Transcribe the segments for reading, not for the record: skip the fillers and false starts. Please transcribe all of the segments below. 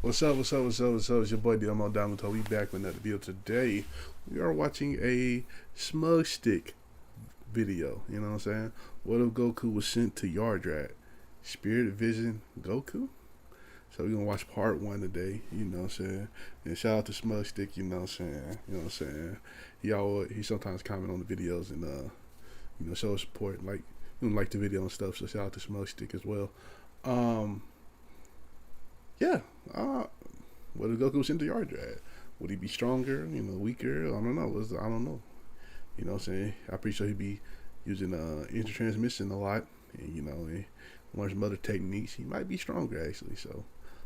What's up, what's up, what's up, what's up? It's your boy Domuto. We back with another video. Today, we are watching a SmugStick video. You know what I'm saying? What if Goku was sent to Yardrat? Spirit Vision Goku? So we're going to watch part 1 today. You know what I'm saying? And shout out to SmugStick, you know what I'm saying? You know what I'm saying? He sometimes comment on the videos and, you know, show support. Like the video and stuff. So shout out to SmugStick as well. Yeah. What if Goku was sent to Yardrat? Would he be stronger? You know, weaker? I don't know. I don't know. You know what I'm saying? I'm pretty sure he'd be using intertransmission a lot. And, you know, he learn some other techniques. He might be stronger, actually. So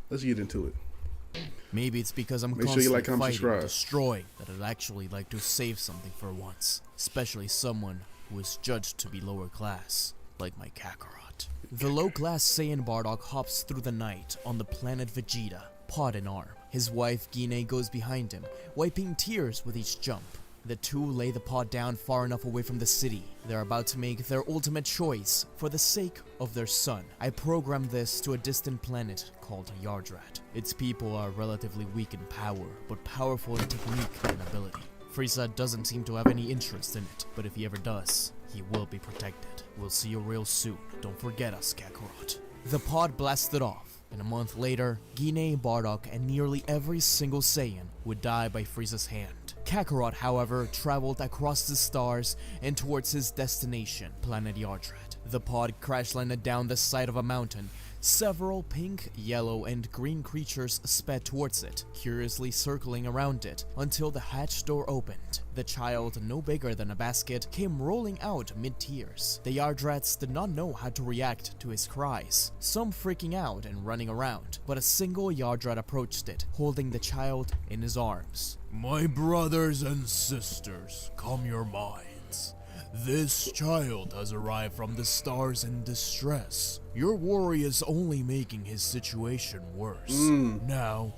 let's get into it. Maybe it's because I'm Make sure you constantly like, comment, fighting, subscribe. destroying, that I'd actually like to save something for once. Especially someone who is judged to be lower class, like my Kakarot. The low-class Saiyan Bardock hops through the night on the planet Vegeta, pod in arm. His wife Gine goes behind him, wiping tears with each jump. The two lay the pod down far enough away from the city. They're about to make their ultimate choice for the sake of their son. I programmed this to a distant planet called Yardrat. Its people are relatively weak in power, but powerful in technique and ability. Frieza doesn't seem to have any interest in it, but if he ever does, he will be protected. We'll see you real soon. Don't forget us, Kakarot. The pod blasted off, and a month later, Gine, Bardock, and nearly every single Saiyan would die by Frieza's hand. Kakarot, however, traveled across the stars and towards his destination, planet Yardrat. The pod crash-landed down the side of a mountain. Several pink, yellow, and green creatures sped towards it, curiously circling around it, until the hatch door opened. The child, no bigger than a basket, came rolling out mid-tears. The Yardrats did not know how to react to his cries, some freaking out and running around, but a single Yardrat approached it, holding the child in his arms. "My brothers and sisters, calm your minds. This child has arrived from the stars in distress. Your worry is only making his situation worse. Now,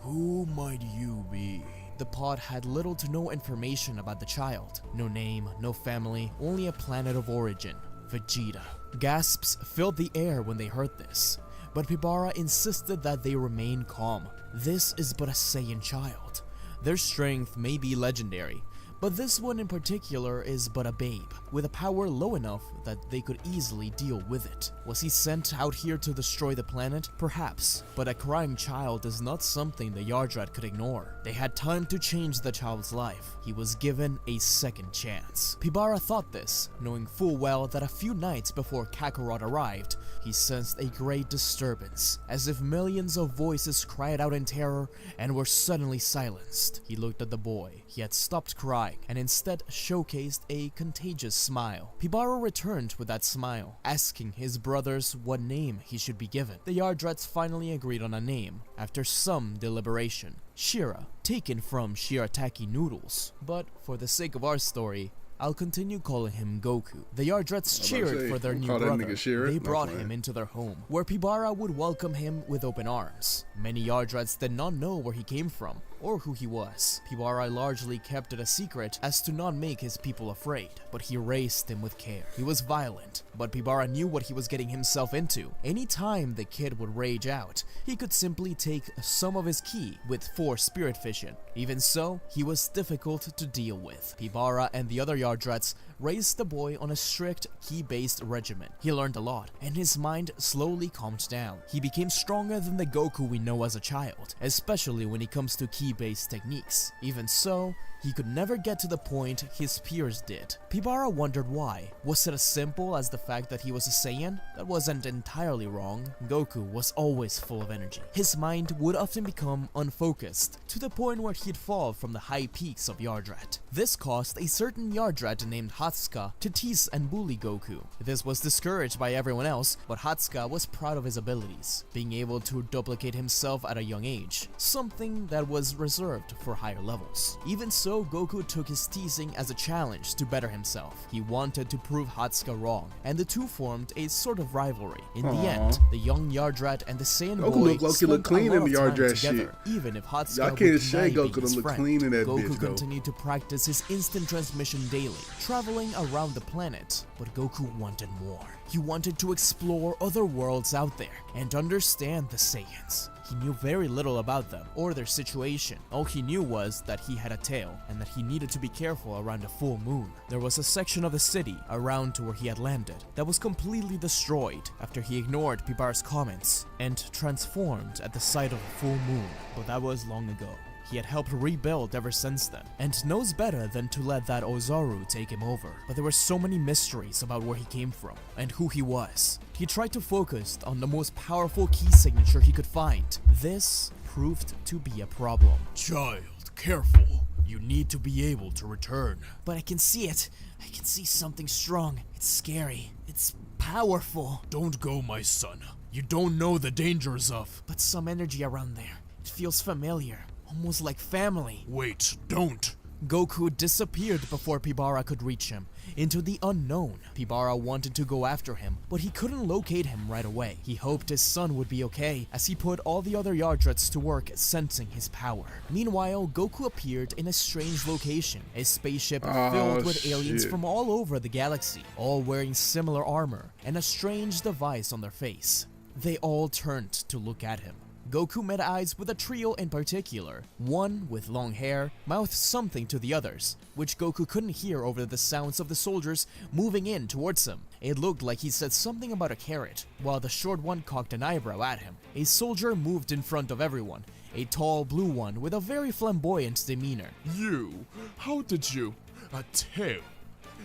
who might you be?" The pod had little to no information about the child. No name, no family, only a planet of origin, Vegeta. Gasps filled the air when they heard this, but Pibara insisted that they remain calm. This is but a Saiyan child. Their strength may be legendary, but this one in particular is but a babe, with a power low enough that they could easily deal with it. Was he sent out here to destroy the planet? Perhaps, but a crying child is not something the Yardrat could ignore. They had time to change the child's life. He was given a second chance. Pibara thought this, knowing full well that a few nights before Kakarot arrived, he sensed a great disturbance, as if millions of voices cried out in terror and were suddenly silenced. He looked at the boy. He had stopped crying and instead showcased a contagious smile. Pibara returned with that smile, asking his brothers what name he should be given. The Yardrats finally agreed on a name, after some deliberation. Shira, taken from shirataki noodles. But for the sake of our story, I'll continue calling him Goku. The Yardrats cheered for their new brother. They brought him into their home, where Pibara would welcome him with open arms. Many Yardrats did not know where he came from, or who he was. Pibara largely kept it a secret as to not make his people afraid, but he raised him with care. He was violent, but Pibara knew what he was getting himself into. Any time the kid would rage out, he could simply take some of his ki with 4 spirit fission. Even so, he was difficult to deal with. Pibara and the other Yardrats raised the boy on a strict ki-based regimen. He learned a lot, and his mind slowly calmed down. He became stronger than the Goku we know as a child, especially when it comes to ki-based techniques. Even so, he could never get to the point his peers did. Pibara wondered why. Was it as simple as the fact that he was a Saiyan? That wasn't entirely wrong. Goku was always full of energy. His mind would often become unfocused, to the point where he'd fall from the high peaks of Yardrat. This caused a certain Yardrat named Hatsuka to tease and bully Goku. This was discouraged by everyone else, but Hatsuka was proud of his abilities, being able to duplicate himself at a young age, something that was reserved for higher levels. Even so, Goku took his teasing as a challenge to better himself. He wanted to prove Hatsuka wrong, and the two formed a sort of rivalry. In the end, the young Yardrat and the Saiyan boy look clean in the Yardrat together, even if Hatsuka I would can't say deny Goku being his look friend. clean in that Goku bitch, though. continued to practice his instant transmission daily, traveling around the planet, but Goku wanted more. He wanted to explore other worlds out there and understand the Saiyans. He knew very little about them or their situation. All he knew was that he had a tail and that he needed to be careful around a full moon. There was a section of the city around to where he had landed that was completely destroyed after he ignored Pibara's comments and transformed at the sight of a full moon, but that was long ago. He had helped rebuild ever since then, and knows better than to let that Ozaru take him over. But there were so many mysteries about where he came from and who he was. He tried to focus on the most powerful key signature he could find. This proved to be a problem. Child, careful. You need to be able to return. But I can see it. I can see something strong. It's scary. It's powerful. Don't go, my son. You don't know the dangers of... But some energy around there. It feels familiar. Almost like family. Wait, don't. Goku disappeared before Pibara could reach him, into the unknown. Pibara wanted to go after him, but he couldn't locate him right away. He hoped his son would be okay, as he put all the other Yardrats to work sensing his power. Meanwhile, Goku appeared in a strange location, a spaceship filled with aliens from all over the galaxy, all wearing similar armor, and a strange device on their face. They all turned to look at him. Goku met eyes with a trio in particular, one with long hair, mouthed something to the others, which Goku couldn't hear over the sounds of the soldiers moving in towards him. It looked like he said something about a carrot, while the short one cocked an eyebrow at him. A soldier moved in front of everyone, a tall blue one with a very flamboyant demeanor. You? How did you? A tail?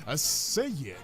A Saiyan?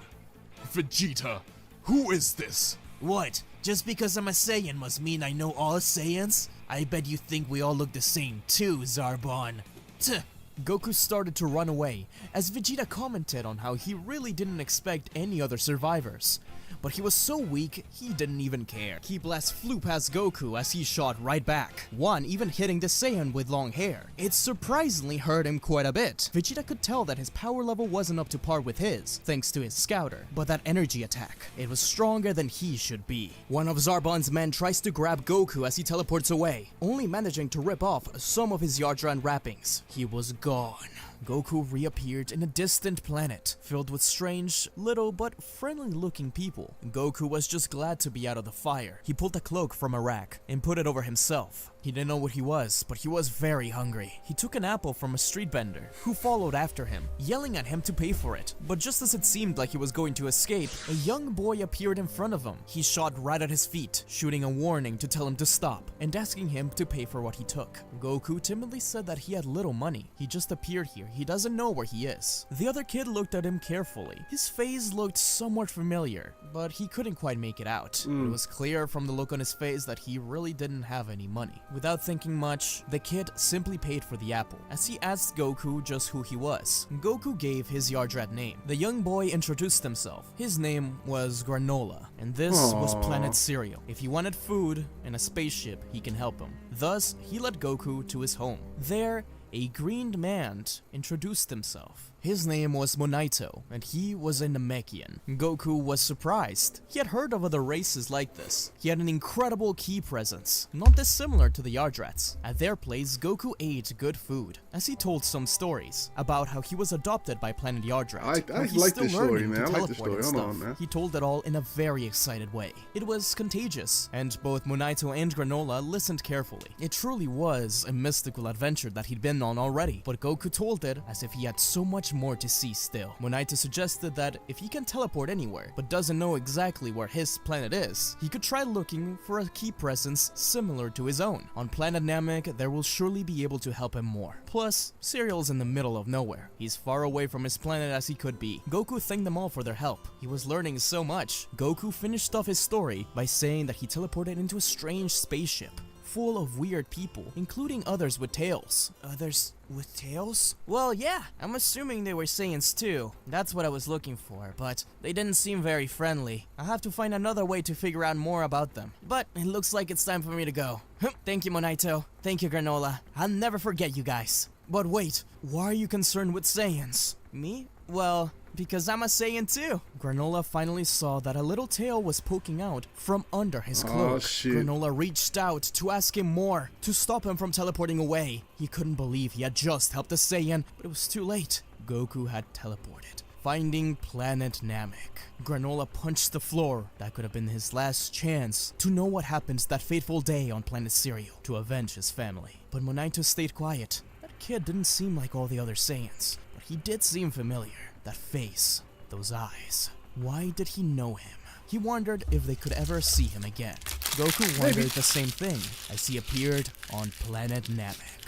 Vegeta? Who is this? What? Just because I'm a Saiyan must mean I know all Saiyans? I bet you think we all look the same too, Zarbon. Tuh. Goku started to run away, as Vegeta commented on how he really didn't expect any other survivors. But he was so weak, he didn't even care. Ki Blast flew past Goku as he shot right back, one even hitting the Saiyan with long hair. It surprisingly hurt him quite a bit. Vegeta could tell that his power level wasn't up to par with his, thanks to his scouter. But that energy attack, it was stronger than he should be. One of Zarbon's men tries to grab Goku as he teleports away, only managing to rip off some of his Yardrat wrappings. He was gone. Goku reappeared in a distant planet, filled with strange, little but friendly-looking people. Goku was just glad to be out of the fire. He pulled a cloak from a rack and put it over himself. He didn't know what he was, but he was very hungry. He took an apple from a street vendor, who followed after him, yelling at him to pay for it. But just as it seemed like he was going to escape, a young boy appeared in front of him. He shot right at his feet, shooting a warning to tell him to stop, and asking him to pay for what he took. Goku timidly said that he had little money. He just appeared here. He doesn't know where he is. The other kid looked at him carefully. His face looked somewhat familiar, but he couldn't quite make it out. It was clear from the look on his face that he really didn't have any money. Without thinking much, the kid simply paid for the apple, as he asked Goku just who he was. Goku gave his Yardrat name. The young boy introduced himself. His name was Granola, and this was Planet Cereal. If he wanted food and a spaceship, he can help him. Thus, he led Goku to his home. There, a green man introduced himself. His name was Monaito, and he was a Namekian. Goku was surprised. He had heard of other races like this. He had an incredible ki presence, not dissimilar to the Yardrats. At their place, Goku ate good food, as he told some stories about how he was adopted by Planet Yardrat. I like this story, man. I like this story. Hold on, man. He told it all in a very excited way. It was contagious, and both Monaito and Granola listened carefully. It truly was a mystical adventure that he'd been on already, but Goku told it as if he had so much more to see still. Monaito suggested that if he can teleport anywhere, but doesn't know exactly where his planet is, he could try looking for a key presence similar to his own. On planet Namek, there will surely be able to help him more. Plus, Cereal's in the middle of nowhere. He's far away from his planet as he could be. Goku thanked them all for their help. He was learning so much. Goku finished off his story by saying that he teleported into a strange spaceship, full of weird people, including others with tails. Others with tails? Well, yeah, I'm assuming they were Saiyans too. That's what I was looking for, but they didn't seem very friendly. I'll have to find another way to figure out more about them. But it looks like it's time for me to go. Thank you, Monaito. Thank you, Granola. I'll never forget you guys. But wait, why are you concerned with Saiyans? Me? Well, because I'm a Saiyan too. Granola finally saw that a little tail was poking out from under his cloak. Granola reached out to ask him more, to stop him from teleporting away. He couldn't believe he had just helped a Saiyan, but it was too late. Goku had teleported. Finding Planet Namek. Granola punched the floor. That could have been his last chance to know what happened that fateful day on Planet Cereal to avenge his family. But Monito stayed quiet. That kid didn't seem like all the other Saiyans, but he did seem familiar. That face, those eyes. Why did he know him? He wondered if they could ever see him again. Goku wondered the same thing as he appeared on Planet Namek.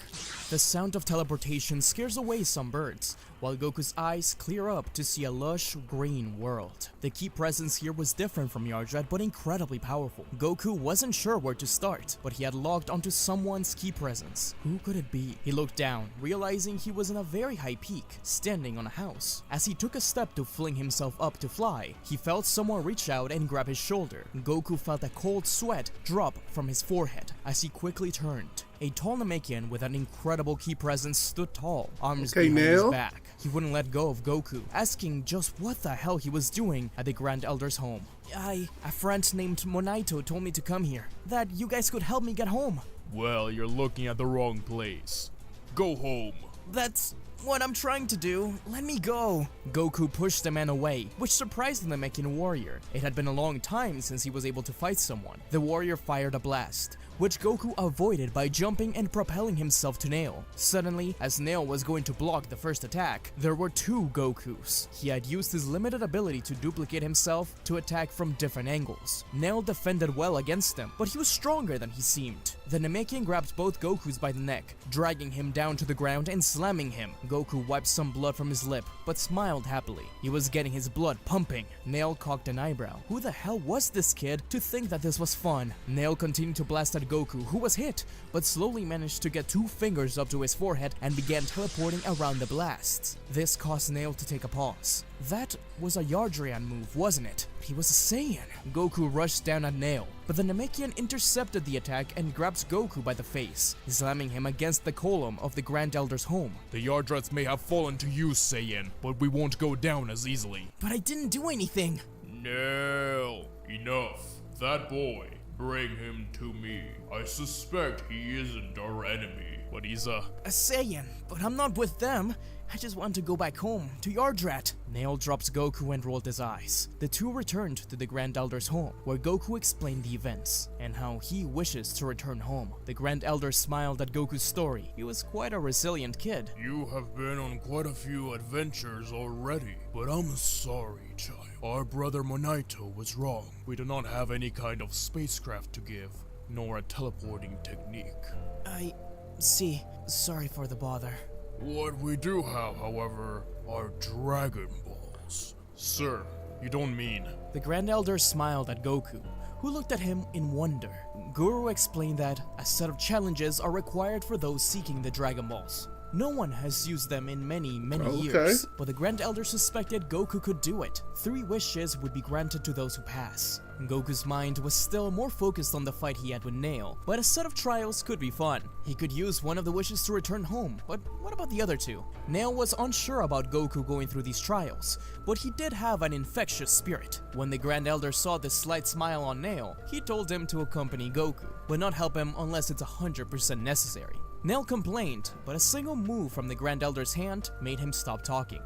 The sound of teleportation scares away some birds, while Goku's eyes clear up to see a lush green world. The key presence here was different from Yardrat, but incredibly powerful. Goku wasn't sure where to start, but he had logged onto someone's key presence. Who could it be? He looked down, realizing he was in a very high peak, standing on a house. As he took a step to fling himself up to fly, he felt someone reach out and grab his shoulder. Goku felt a cold sweat drop from his forehead as he quickly turned. A tall Namekian with an incredible key presence stood tall, arms behind his back. He wouldn't let go of Goku, asking just what the hell he was doing at the Grand Elder's home. A friend named Monito told me to come here, that you guys could help me get home. Well, you're looking at the wrong place. Go home. That's what I'm trying to do. Let me go. Goku pushed the man away, which surprised the Namekian warrior. It had been a long time since he was able to fight someone. The warrior fired a blast, which Goku avoided by jumping and propelling himself to Nail. Suddenly, as Nail was going to block the first attack, there were two Gokus. He had used his limited ability to duplicate himself to attack from different angles. Nail defended well against him, but he was stronger than he seemed. The Namekian grabbed both Gokus by the neck, dragging him down to the ground and slamming him. Goku wiped some blood from his lip, but smiled happily. He was getting his blood pumping. Nail cocked an eyebrow. Who the hell was this kid to think that this was fun? Nail continued to blast at Goku, who was hit, but slowly managed to get 2 fingers up to his forehead and began teleporting around the blasts. This caused Nail to take a pause. That was a Yardrat move, wasn't it? He was a Saiyan. Goku rushed down at Nail, but the Namekian intercepted the attack and grabbed Goku by the face, slamming him against the column of the Grand Elder's home. The Yardrats may have fallen to you, Saiyan, but we won't go down as easily. But I didn't do anything. No, enough. That boy, bring him to me. I suspect he isn't our enemy, but he's a Saiyan, but I'm not with them. I just want to go back home, to Yardrat. Nail dropped Goku and rolled his eyes. The two returned to the Grand Elder's home, where Goku explained the events, and how he wishes to return home. The Grand Elder smiled at Goku's story. He was quite a resilient kid. You have been on quite a few adventures already, but I'm sorry, child. Our brother Monito was wrong. We do not have any kind of spacecraft to give, nor a teleporting technique. I see. Sorry for the bother. What we do have, however, are Dragon Balls. Sir, you don't mean... The Grand Elder smiled at Goku, who looked at him in wonder. Guru explained that a set of challenges are required for those seeking the Dragon Balls. No one has used them in many years, but the Grand Elder suspected Goku could do it. 3 wishes would be granted to those who pass. Goku's mind was still more focused on the fight he had with Nail, but a set of trials could be fun. He could use one of the wishes to return home, but what about the other 2? Nail was unsure about Goku going through these trials, but he did have an infectious spirit. When the Grand Elder saw this slight smile on Nail, he told him to accompany Goku, but not help him unless it's 100% necessary. Nail complained, but a single move from the Grand Elder's hand made him stop talking.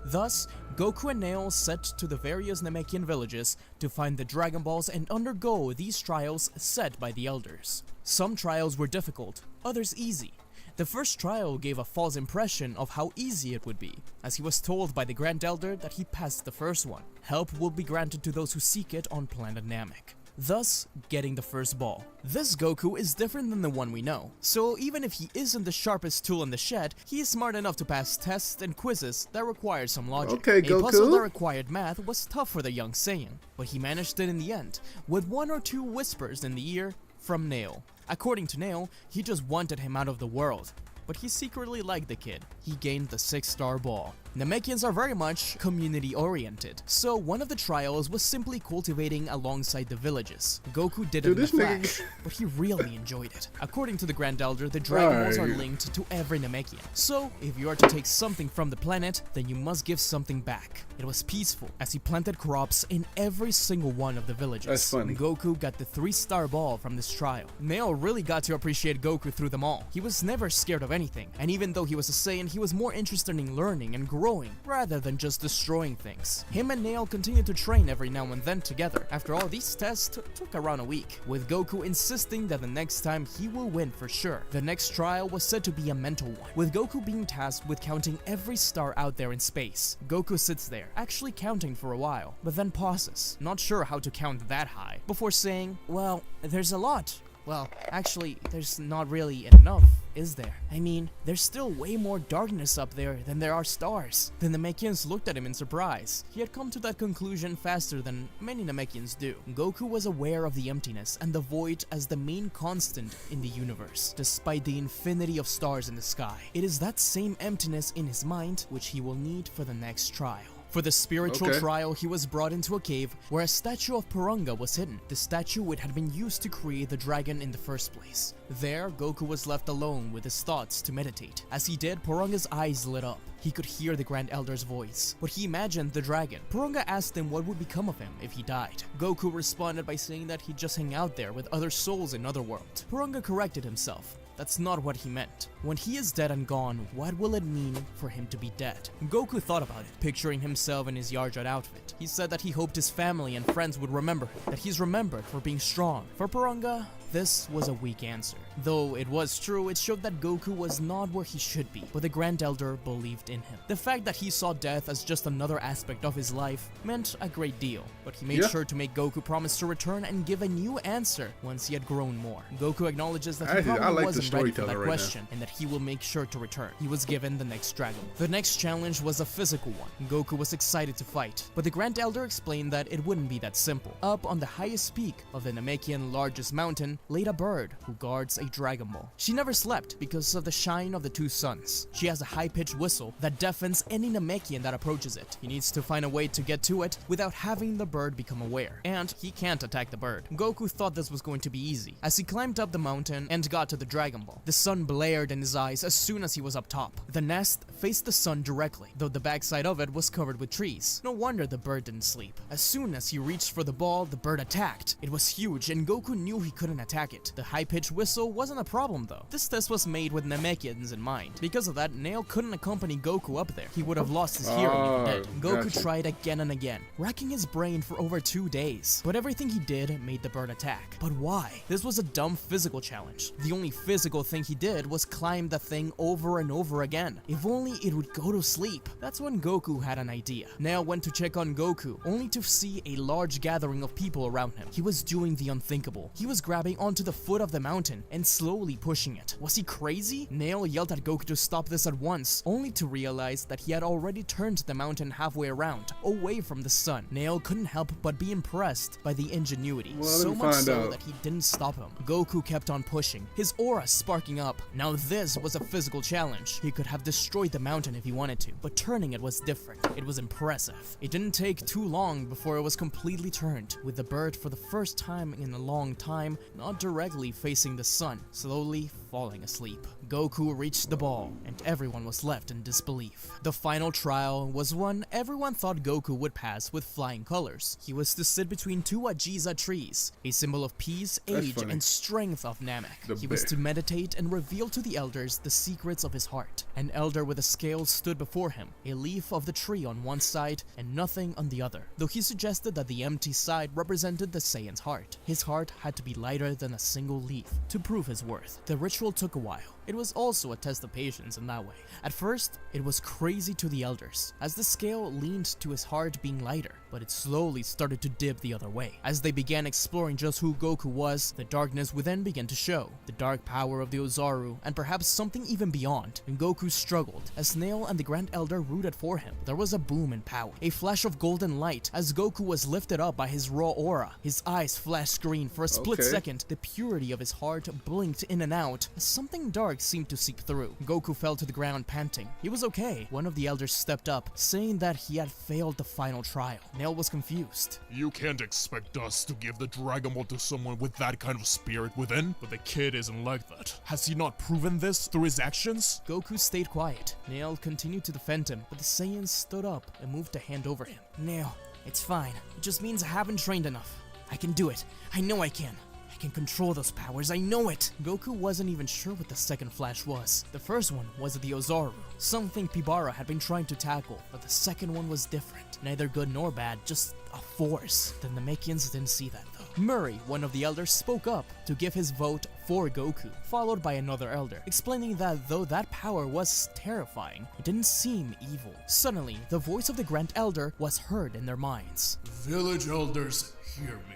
Thus, Goku and Nail set to the various Namekian villages to find the Dragon Balls and undergo these trials set by the Elders. Some trials were difficult, others easy. The first trial gave a false impression of how easy it would be, as he was told by the Grand Elder that he passed the first one. Help will be granted to those who seek it on Planet Namek, thus getting the first ball. This Goku is different than the one we know, so even if he isn't the sharpest tool in the shed, he is smart enough to pass tests and quizzes that require some logic. Okay, Goku. A puzzle that required math was tough for the young Saiyan, but he managed it in the end, with 1 or 2 whispers in the ear from Nail. According to Nail, he just wanted him out of the world, but he secretly liked the kid. He gained the 6-star ball. Namekians are very much community-oriented, so one of the trials was simply cultivating alongside the villages. Goku did it in a flash, but he really enjoyed it. According to the Grand Elder, the Dragon Balls are linked to every Namekian, so if you are to take something from the planet, then you must give something back. It was peaceful, as he planted crops in every single one of the villages. That's funny. Goku got the 3-star ball from this trial. Nail really got to appreciate Goku through them all. He was never scared of anything, and even though he was a Saiyan, he was more interested in learning and growing growing rather than just destroying things. Him and Nail continued to train every now and then together. After all, these tests took around a week, with Goku insisting that the next time he will win for sure. The next trial was said to be a mental one, with Goku being tasked with counting every star out there in space. Goku sits there, actually counting for a while, but then pauses, not sure how to count that high, before saying, well, there's a lot. Well, actually, there's not really enough, is there? I mean, there's still way more darkness up there than there are stars. The Namekians looked at him in surprise. He had come to that conclusion faster than many Namekians do. Goku was aware of the emptiness and the void as the main constant in the universe, despite the infinity of stars in the sky. It is that same emptiness in his mind which he will need for the next trial. For the spiritual trial, he was brought into a cave where a statue of Purunga was hidden, the statue which had been used to create the dragon in the first place. There, Goku was left alone with his thoughts to meditate. As he did, Purunga's eyes lit up. He could hear the Grand Elder's voice, but he imagined the dragon. Purunga asked him what would become of him if he died. Goku responded by saying that he'd just hang out there with other souls in Otherworld. Purunga corrected himself. That's not what he meant. When he is dead and gone, what will it mean for him to be dead? Goku thought about it, picturing himself in his Yardrat outfit. He said that he hoped his family and friends would remember him, that he's remembered for being strong. For Purunga, this was a weak answer. Though it was true, it showed that Goku was not where he should be, but the Grand Elder believed in him. The fact that he saw death as just another aspect of his life meant a great deal, but he made sure to make Goku promise to return and give a new answer once he had grown more. Goku acknowledges that he probably wasn't ready for that question, and that he will make sure to return. He was given the next dragon. The next challenge was a physical one. Goku was excited to fight, but the Grand Elder explained that it wouldn't be that simple. Up on the highest peak of the Namekian largest mountain laid a bird who guards a Dragon Ball. She never slept because of the shine of the two suns. She has a high-pitched whistle that deafens any Namekian that approaches it. He needs to find a way to get to it without having the bird become aware, and he can't attack the bird. Goku thought this was going to be easy, as he climbed up the mountain and got to the Dragon Ball. The sun blared in his eyes as soon as he was up top. The nest faced the sun directly, though the backside of it was covered with trees. No wonder the bird didn't sleep. As soon as he reached for the ball, the bird attacked. It was huge, and Goku knew he couldn't attack it. The high-pitched whistle wasn't a problem though. This test was made with Namekians in mind. Because of that, Nail couldn't accompany Goku up there. He would have lost his hearing if he did. Goku tried again and again, racking his brain for over 2 days. But everything he did made the bird attack. But why? This was a dumb physical challenge. The only physical thing he did was climb the thing over and over again. If only it would go to sleep. That's when Goku had an idea. Nail went to check on Goku, only to see a large gathering of people around him. He was doing the unthinkable. He was grabbing onto the foot of the mountain and slowly pushing it. Was he crazy? Nail yelled at Goku to stop this at once, only to realize that he had already turned the mountain halfway around, away from the sun. Nail couldn't help but be impressed by the ingenuity, so much so that he didn't stop him. Goku kept on pushing, his aura sparking up. Now this was a physical challenge. He could have destroyed the mountain if he wanted to, but turning it was different. It was impressive. It didn't take too long before it was completely turned, with the bird for the first time in a long time not directly facing the sun, slowly falling asleep. Goku reached the ball, and everyone was left in disbelief. The final trial was one everyone thought Goku would pass with flying colors. He was to sit between two Ajiza trees, a symbol of peace, age, and strength of Namek. He was to meditate and reveal to the elders the secrets of his heart. An elder with a scale stood before him, a leaf of the tree on one side and nothing on the other, though he suggested that the empty side represented the Saiyan's heart. His heart had to be lighter than a single leaf to prove his worth. The ritual took a while. It was also a test of patience in that way. At first, it was crazy to the elders, as the scale leaned to his heart being lighter, but it slowly started to dip the other way. As they began exploring just who Goku was, the darkness within began to show, the dark power of the Ozaru, and perhaps something even beyond. And Goku struggled, as Nail and the Grand Elder rooted for him. There was a boom in power, a flash of golden light, as Goku was lifted up by his raw aura. His eyes flashed green for a split second. The purity of his heart blinked in and out, as something dark seemed to seep through. Goku fell to the ground panting. He was okay. One of the elders stepped up, saying that he had failed the final trial. Nail was confused. You can't expect us to give the Dragon Ball to someone with that kind of spirit within, but the kid isn't like that. Has he not proven this through his actions? Goku stayed quiet. Nail continued to defend him, but the Saiyan stood up and moved a hand over him. Nail, it's fine. It just means I haven't trained enough. I can do it. I know I can. I can control those powers, I know it! Goku wasn't even sure what the second flash was. The first one was the Ozaru, something Pibara had been trying to tackle, but the second one was different. Neither good nor bad, just a force. The Namekians didn't see that though. Murray, one of the elders, spoke up to give his vote for Goku, followed by another elder, explaining that though that power was terrifying, it didn't seem evil. Suddenly, the voice of the Grand Elder was heard in their minds. Village elders, hear me.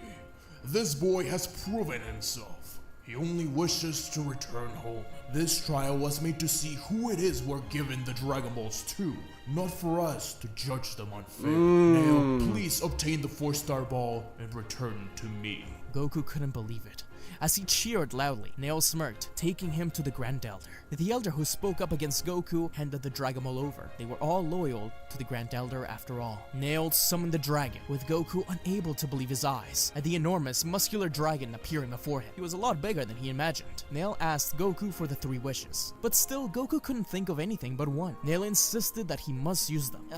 This boy has proven himself. He only wishes to return home. This trial was made to see who it is we're giving the Dragon Balls to, not for us to judge them unfairly. Now, please obtain the 4-star ball and return to me. Goku couldn't believe it. As he cheered loudly, Nail smirked, taking him to the Grand Elder. The elder who spoke up against Goku handed the Dragon Ball over. They were all loyal to the Grand Elder after all. Nail summoned the dragon, with Goku unable to believe his eyes at the enormous, muscular dragon appearing before him. He was a lot bigger than he imagined. Nail asked Goku for the 3 wishes, but still Goku couldn't think of anything but one. Nail insisted that he must use them.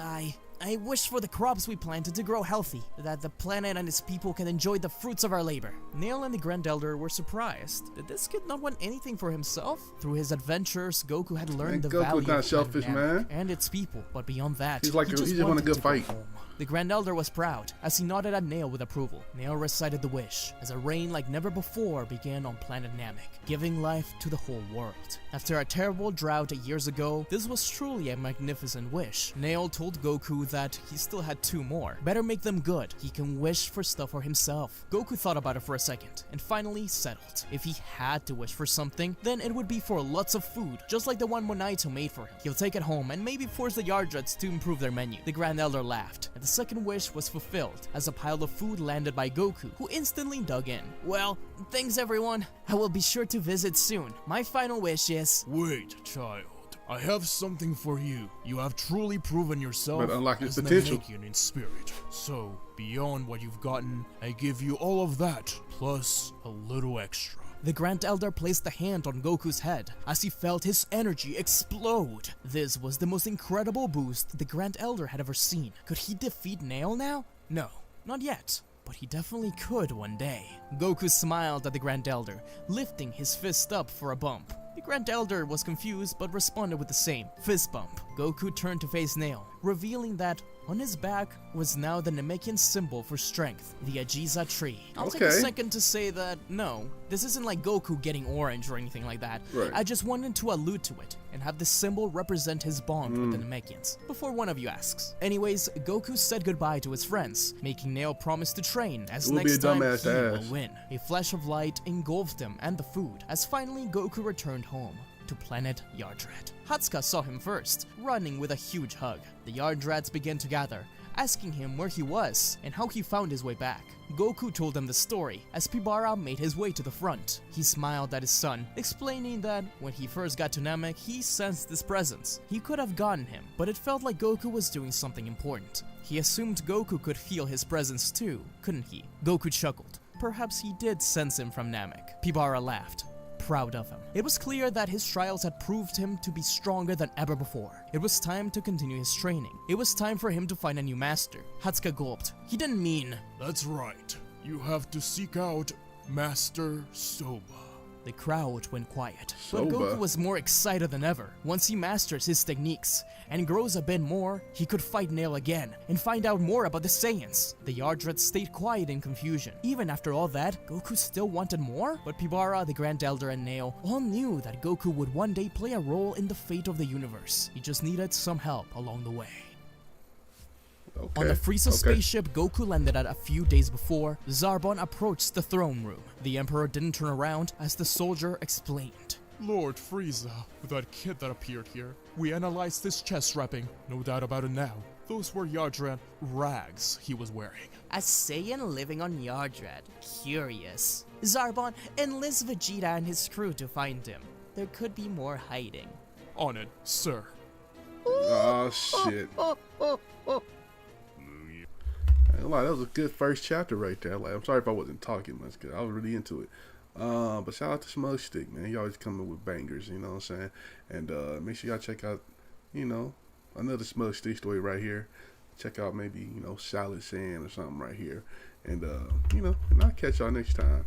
I wish for the crops we planted to grow healthy, that the planet and its people can enjoy the fruits of our labor. Nail and the Grand Elder were surprised. Did this kid not want anything for himself? Through his adventures, Goku had learned the value Goku's not of selfish, Namek man. and its people, but beyond that, He's like he he just just want a wanted good to go fight. home. The Grand Elder was proud, as he nodded at Nail with approval. Nail recited the wish, as a reign like never before began on planet Namek, giving life to the whole world. After a terrible drought years ago, this was truly a magnificent wish. Nail told Goku that he still had 2 more. Better make them good. He can wish for stuff for himself. Goku thought about it for a second, and finally settled. If he had to wish for something, then it would be for lots of food, just like the one Monaito made for him. He'll take it home and maybe force the Yardrats to improve their menu. The Grand Elder laughed, and the second wish was fulfilled, as a pile of food landed by Goku, who instantly dug in. Well, thanks everyone. I will be sure to visit soon. My final wish is... Wait, child. I have something for you. You have truly proven yourself But unlock his as potential. Namekian in spirit. So, beyond what you've gotten, I give you all of that, plus a little extra. The Grand Elder placed a hand on Goku's head as he felt his energy explode. This was the most incredible boost the Grand Elder had ever seen. Could he defeat Nail now? No, not yet. But he definitely could one day. Goku smiled at the Grand Elder, lifting his fist up for a bump. The Grand Elder was confused but responded with the same fist bump. Goku turned to face Nail, revealing that on his back was now the Namekian symbol for strength, the Ajiza tree. I'll take a second to say that no, this isn't like Goku getting orange or anything like that. Right. I just wanted to allude to it and have the symbol represent his bond with the Namekians, before one of you asks. Anyways, Goku said goodbye to his friends, making Nail promise to train, as It would be next a time dumbass he to will ask. win. A flash of light engulfed him and the food, as finally Goku returned home to planet Yardrat. Hatsuka saw him first, running with a huge hug. The Yardrats began to gather, asking him where he was and how he found his way back. Goku told them the story as Pibara made his way to the front. He smiled at his son, explaining that when he first got to Namek, he sensed his presence. He could have gotten him, but it felt like Goku was doing something important. He assumed Goku could feel his presence too, couldn't he? Goku chuckled. Perhaps he did sense him from Namek. Pibara laughed, proud of him. It was clear that his trials had proved him to be stronger than ever before. It was time to continue his training. It was time for him to find a new master. Hatsuka gulped. He didn't mean... That's right. You have to seek out Master Soba. The crowd went quiet, but Soba. Goku was more excited than ever. Once he masters his techniques and grows a bit more, he could fight Nail again and find out more about the Saiyans. The Yardrats stayed quiet in confusion. Even after all that, Goku still wanted more? But Pibara, the Grand Elder, and Nail all knew that Goku would one day play a role in the fate of the universe. He just needed some help along the way. Okay. On the Frieza spaceship Goku landed at a few days before, Zarbon approached the throne room. The Emperor didn't turn around as the soldier explained. Lord Frieza, that kid that appeared here, we analyzed his chest wrapping, no doubt about it now. Those were Yardrat rags he was wearing. A Saiyan living on Yardrat. Curious. Zarbon, enlist Vegeta and his crew to find him. There could be more hiding. On it, sir. Oh shit. I ain't gonna lie, that was a good first chapter right there. Like, I'm sorry if I wasn't talking much, cause I was really into it. But shout out to SmugStick, man. He always coming with bangers, you know what I'm saying? And make sure y'all check out, you know, another SmugStick story right here. Check out maybe, you know, Solid Sand or something right here. And you know, and I'll catch y'all next time.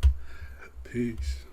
Peace.